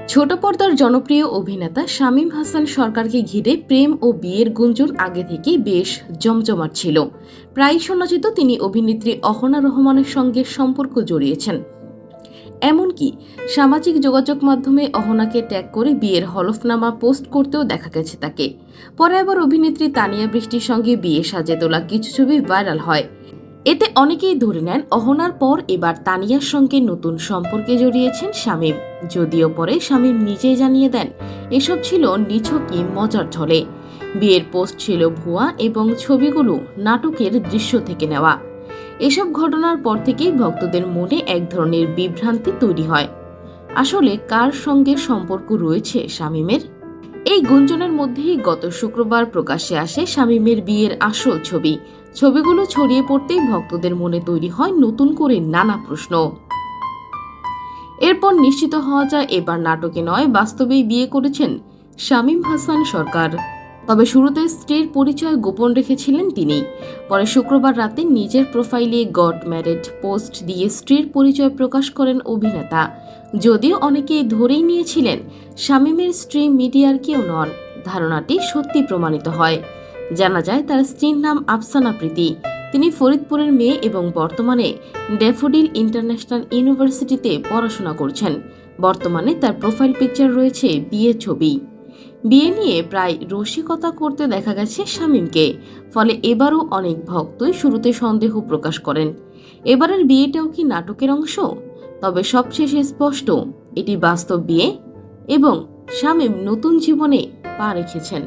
ছোট পর্দার জনপ্রিয় অভিনেতা শামীম হাসান সরকারকে ঘিরে প্রেম ও বিয়ের গুঞ্জন আগে থেকেই বেশ জমজমাট ছিল। প্রায়ই শোনা যেত তিনি অভিনেত্রী অহনা রহমানের সঙ্গে সম্পর্ক জড়িয়েছেন। এমনকি সামাজিক যোগাযোগ মাধ্যমে অহনাকে ট্যাগ করে বিয়ের হলফনামা পোস্ট করতেও দেখা গেছে তাকে। পরে আবার অভিনেত্রী তানিয়া বৃষ্টির সঙ্গে বিয়ে সাজে তোলা কিছু ছবি ভাইরাল হয়। এতে অনেকেই ধরে নেন অহনার পর এবার তানিয়ার সঙ্গে নতুন সম্পর্কে জড়িয়েছেন শামীম। যদিও পরে শামীম নিজেই জানিয়ে দেন এসব ছিল নিছকই মজার ছলে। বিয়ের পোস্ট ছিল ভুয়া এবং ছবিগুলো নাটকের দৃশ্য থেকে নেওয়া। এসব ঘটনার পর থেকেই ভক্তদের মনে এক ধরনের বিভ্রান্তি তৈরি হয়। আসলে কার সঙ্গে সম্পর্ক রয়েছে শামীমের? এই গুঞ্জনের মধ্যেই গত শুক্রবার প্রকাশ্যে আসে শামীমের বিয়ের আসল ছবি। ছবিগুলো ছড়িয়ে পড়তেই ভক্তদের মনে তৈরি হয় নতুন করে নানা প্রশ্ন। এরপর নিশ্চিত হওয়া যায় এবার নাটকে নয় বাস্তবেই বিয়ে করেছেন শামীম হাসান সরকার। তবে শুরুতে স্ত্রীর পরিচয় গোপন রেখেছিলেন তিনি। পরে শুক্রবার রাতে নিজের প্রোফাইলে গট ম্যারেড পোস্ট দিয়ে স্ত্রীর পরিচয় প্রকাশ করেন অভিনেতা। যদিও অনেকেই ধরেই নিয়েছিলেন শামীমের স্ত্রী মিডিয়ার কেউ নন, ধারণাটি সত্যি প্রমাণিত হয়। জানা যায় তার স্ত্রীর নাম আফসানা প্রীতি। তিনি ফরিদপুরের মেয়ে এবং বর্তমানে ড্যাফোডিল ইন্টারন্যাশনাল ইউনিভার্সিটিতে পড়াশোনা করছেন। বর্তমানে তার প্রোফাইল পিকচার রয়েছে বিয়ের ছবি। বিয়ে নিয়ে প্রায় রসিকতা করতে দেখা গেছে শামীমকে। ফলে এবারও অনেক ভক্তই শুরুতে সন্দেহ প্রকাশ করেন এবারের বিয়েটাও কি নাটকের অংশ। তবে সবশেষে স্পষ্ট এটি বাস্তব বিয়ে এবং শামীম নতুন জীবনে পা রেখেছেন।